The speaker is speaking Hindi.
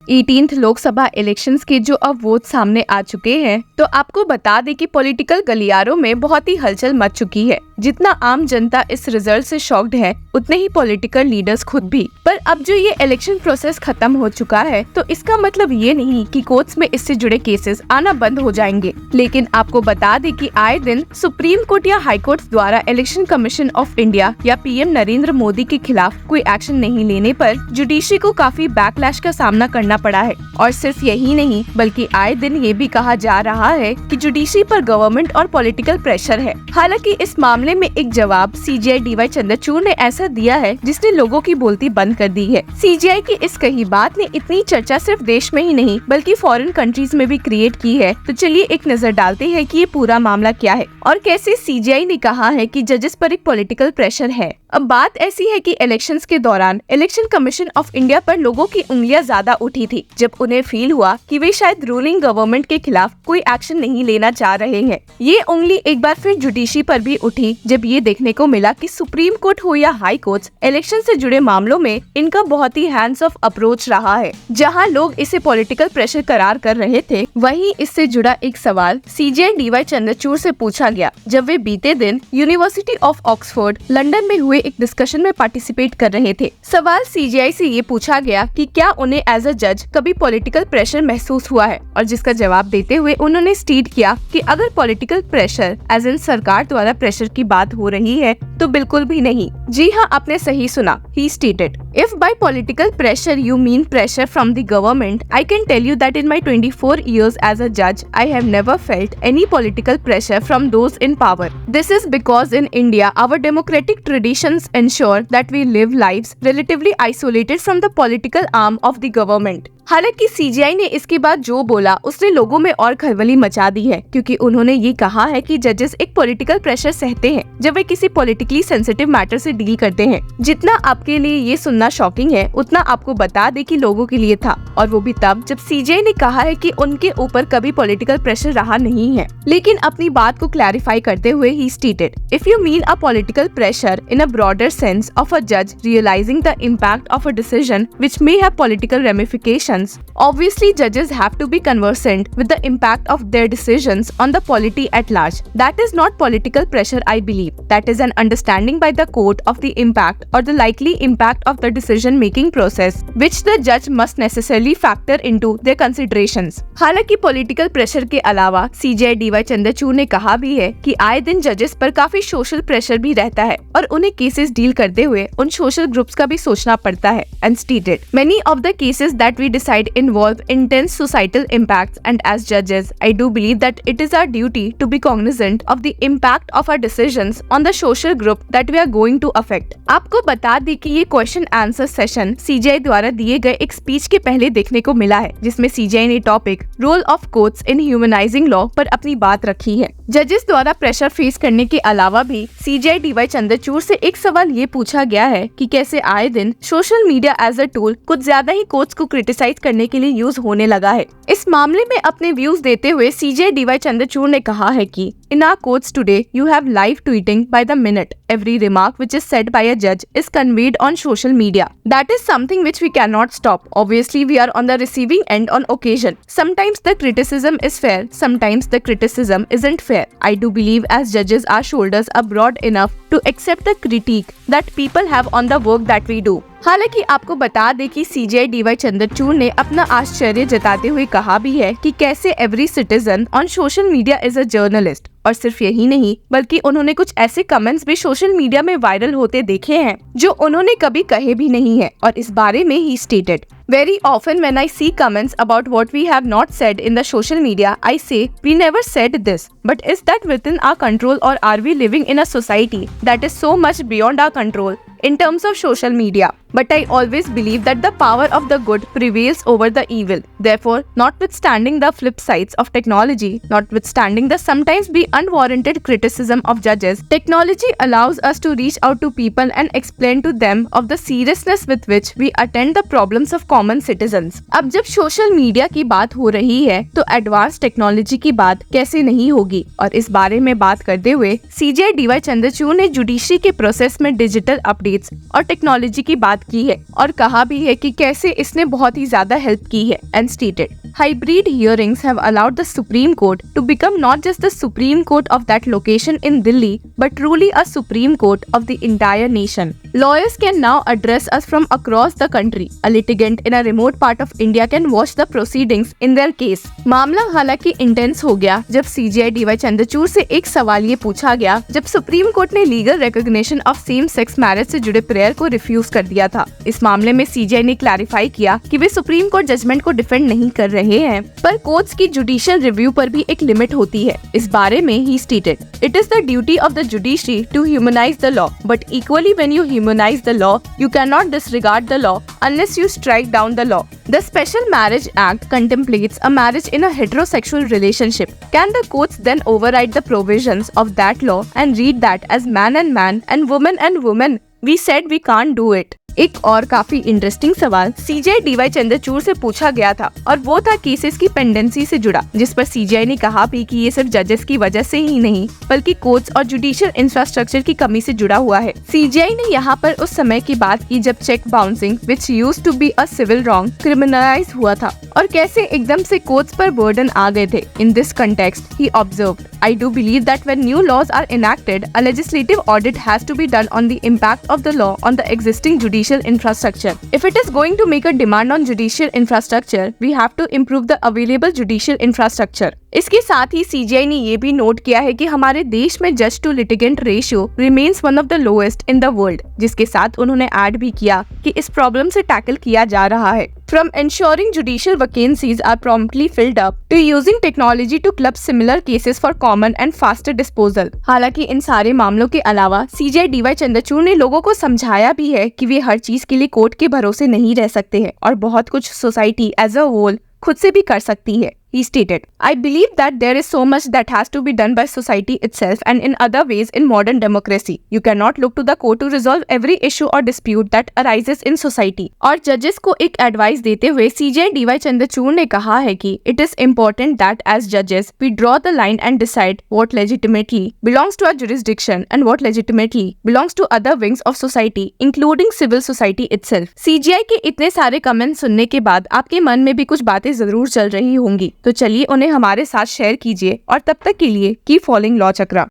18th लोकसभा इलेक्शंस के जो अब वोट सामने आ चुके हैं, तो आपको बता दें कि पॉलिटिकल गलियारों में बहुत ही हलचल मच चुकी है। जितना आम जनता इस रिजल्ट से शॉक्ड है, उतने ही पॉलिटिकल लीडर्स खुद भी। पर अब जो ये इलेक्शन प्रोसेस खत्म हो चुका है, तो इसका मतलब ये नहीं कि कोर्ट्स में इससे जुड़े केसेस आना बंद हो जाएंगे। लेकिन आपको बता दें कि आए दिन सुप्रीम कोर्ट या हाई कोर्ट द्वारा इलेक्शन कमीशन ऑफ इंडिया या पीएम नरेंद्र मोदी के खिलाफ कोई एक्शन नहीं लेने पर जुडिशरी को काफी बैकलैश का सामना करना पड़ा है। और सिर्फ यही नहीं, बल्कि आए दिन ये भी कहा जा रहा है कि जुडिशरी पर गवर्नमेंट और पॉलिटिकल प्रेशर है। हालांकि इस मामले में एक जवाब सीजेआई डीवाई चंद्रचूड़ ने ऐसा दिया है जिसने लोगों की बोलती बंद कर दी है। सीजेआई की इस कही बात ने इतनी चर्चा सिर्फ देश में ही नहीं बल्कि फॉरेन कंट्रीज में भी क्रिएट की है। तो चलिए एक नजर डालते हैं कि ये पूरा मामला क्या है और कैसे सीजेआई ने कहा है कि जजेस पर एक पॉलिटिकल प्रेशर है। अब बात ऐसी है कि इलेक्शंस के दौरान इलेक्शन कमीशन ऑफ इंडिया पर लोगों की उंगलियां ज्यादा उठी थी, जब उन्हें फील हुआ कि वे शायद रूलिंग गवर्नमेंट के खिलाफ कोई एक्शन नहीं लेना चाह रहे हैं। ये उंगली एक बार फिर जुडिशरी पर भी उठी जब ये देखने को मिला कि सुप्रीम कोर्ट हो या हाई कोर्ट, इलेक्शन से जुड़े मामलों में इनका बहुत ही हैंड्स ऑफ अप्रोच रहा है। जहाँ लोग इसे पॉलिटिकल प्रेशर करार कर रहे थे, वहीं इससे जुड़ा एक सवाल सीजेआई डीवाई चंद्रचूड़ से पूछा गया जब वे बीते दिन यूनिवर्सिटी ऑफ ऑक्सफोर्ड लंदन में हुए एक डिस्कशन में पार्टिसिपेट कर रहे थे। सवाल सीजेआई से ये पूछा गया कि क्या उन्हें एज अ जज कभी पॉलिटिकल प्रेशर महसूस हुआ है, और जिसका जवाब देते हुए उन्होंने स्टेट किया कि अगर पॉलिटिकल प्रेशर एज इन सरकार द्वारा प्रेशर की बात हो रही है तो बिल्कुल भी नहीं। जी हाँ, आपने सही सुना। He stated, if by political pressure you mean pressure from the government, I can tell you that in my 24 years as a judge, I have never felt any political pressure from those in power. This is because in India, our democratic traditions ensure that we live lives relatively isolated from the political arm of the government. हालांकि सीजेआई ने इसके बाद जो बोला उसने लोगों में और खलबली मचा दी है, क्योंकि उन्होंने ये कहा है कि जजेस एक पॉलिटिकल प्रेशर सहते हैं जब वे किसी पॉलिटिकली सेंसिटिव मैटर से डील करते हैं। जितना आपके लिए ये सुनना शॉकिंग है, उतना आपको बता दे कि लोगों के लिए था, और वो भी तब जब सीजेआई ने कहा है कि उनके ऊपर कभी पॉलिटिकल प्रेशर रहा नहीं है। लेकिन अपनी बात को क्लैरिफाई करते हुए ही stated, if you mean a political pressure in a broader sense of a जज realising the impact of a decision which may have political ramifications, obviously judges have to be conversant with the impact of their decisions on the polity at large. That is not political pressure, I believe. That is an understanding by the court of the impact or the likely impact of the decision making process, which the judge must necessarily factor into their considerations. हालांकि पॉलिटिकल प्रेशर के अलावा सीजेआई डीवाई चंद्रचूड़ ने कहा भी है कि आए दिन जजेस पर काफी सोशल प्रेशर भी रहता है और उन्हें केसेस डील करते हुए उन सोशल ग्रुप्स का भी सोचना पड़ता है। And stated, many of the cases that we decide involve intense societal impacts, and as judges I do believe that it is our duty to be cognizant of the impact of our decisions on the social group that we are going to affect. आपको बता दें कि ये क्वेश्चन आंसर सेशन सीजेआई द्वारा दिए गए एक स्पीच के पहले देखने को मिला है, जिसमें सीजेआई ने topic role of courts in humanising law पर अपनी बात रखी है। जजेस द्वारा प्रेशर फेस करने के अलावा भी सीजेआई डीवाई चंद्रचूड़ से एक सवाल ये पूछा गया है कि कैसे आए दिन social media as a tool कुछ ज्यादा ही कोर्ट्स को क्रिटिसाइज करने के लिए यूज होने लगा है। इस मामले में अपने व्यूज देते हुए सीजेआई डीवाई चंद्रचूड़ ने कहा है कि in our courts today you have live tweeting by the minute. Every remark which is said by a judge is conveyed on social media. That is something which we cannot stop. Obviously we are on the receiving end on occasion. Sometimes the criticism is fair, sometimes the criticism isn't fair. I do believe as judges our shoulders are broad enough to accept the critique that people have on the work that we do. हालांकि आपको बता दें कि सीजेआई डीवाई चंद्रचूड़ ने अपना आश्चर्य जताते हुए कहा भी है कि कैसे every citizen on social media is a journalist. और सिर्फ यही नहीं, बल्कि उन्होंने कुछ ऐसे कमेंट्स भी सोशल मीडिया में वायरल होते देखे हैं जो उन्होंने कभी कहे भी नहीं है। और इस बारे में he stated, very often when I see comments about what we have not said in the social media, I say we never said this, but is that within our control, or are we living in a society that is so much beyond our control in terms of social media? But I always believe that the power of the good prevails over the evil. Therefore, notwithstanding the flip sides of technology, notwithstanding the sometimes be unwarranted criticism of judges, technology allows us to reach out to people and explain to them of the seriousness with which we attend the problems of common citizens. अब जब सोशल मीडिया की बात हो रही है तो एडवांस टेक्नोलॉजी की बात कैसे नहीं होगी। और इस बारे में बात करते हुए CJI DY चंद्रचूड़ ने जुडिशरी के प्रोसेस में डिजिटल अपडेट्स और टेक्नोलॉजी की बात की है और कहा भी है कि कैसे इसने बहुत ही ज्यादा हेल्प की है and stated hybrid hearings have allowed the Supreme Court to become not just the Supreme Court of that location in Delhi, but truly a Supreme Court of the entire nation. Lawyers can now address us from across the country. A litigant in a remote part of India can watch the proceedings in their case. मामला हालांकि इंटेंस हो गया जब CJI DY चंद्रचूड़ से एक सवाल ये पूछा गया जब सुप्रीम कोर्ट ने legal recognition of same sex marriage से जुड़े प्रेयर को रिफ्यूज कर दिया था। इस मामले में CJI ने क्लैरिफाई किया कि वे सुप्रीम कोर्ट जजमेंट को डिफेंड नहीं कर रहे हैं, पर कोर्ट्स की जुडिशियल रिव्यू पर भी एक लिमिट होती है। इस बारे में he stated, it is the duty of the judiciary to humanise the law, but equally when you humanise the law, you cannot disregard the law unless you strike down the law. The Special Marriage Act contemplates a marriage in a heterosexual relationship. Can the courts then override the provisions of that law and read that as man and woman? We said we can't do it. एक और काफी इंटरेस्टिंग सवाल CJI DY चंद्रचूड़ से पूछा गया था और वो था केसेस की पेंडेंसी से जुड़ा, जिस पर CJI ने कहा भी कि ये सिर्फ जजेस की वजह से ही नहीं बल्कि कोर्ट्स और जुडिशियल इंफ्रास्ट्रक्चर की कमी से जुड़ा हुआ है। CJI ने यहाँ पर उस समय की बात की जब cheque bouncing which used to be a civil wrong criminalise हुआ था और कैसे एकदम से कोर्ट्स पर बर्डन आ गए थे। In this context he observed, I do believe that when new laws are enacted, a legislative audit has to be done on the impact of the law on the existing judicial infrastructure. If it is going to make a demand on judicial infrastructure, we have to improve the available judicial infrastructure. इसके साथ ही CJI ने ये भी नोट किया है कि हमारे देश में जज to litigant ratio remains one of the lowest in the world, जिसके साथ उन्होंने ऐड भी किया कि इस प्रॉब्लम से टैकल किया जा रहा है। From ensuring judicial vacancies are promptly filled up to using technology to club similar cases for common and faster disposal. हालांकि इन सारे मामलों के अलावा CJI DY चंद्रचूड़ ने लोगों को समझाया भी है कि वे हर चीज के लिए कोर्ट के भरोसे नहीं रह सकते हैं और बहुत कुछ सोसाइटी एज अ होल खुद से भी कर सकती है। He stated, I believe that there is so much that has to be done by society itself and in other ways in modern democracy. You cannot look to the court to resolve every issue or dispute that arises in society. और जजेस को एक एडवाइस देते हुए CJI DY चंद्रचूड़ ने कहा है कि it is important that as judges we draw the line and decide what legitimately belongs to our jurisdiction and what legitimately belongs to other wings of society, including civil society itself. CJI के इतने सारे कमेंट सुनने के बाद आपके मन में भी कुछ बातें जरूर चल रही होंगी, तो चलिए उन्हें हमारे साथ शेयर कीजिए और तब तक के लिए कीप फॉलोइंग लॉ चक्रा।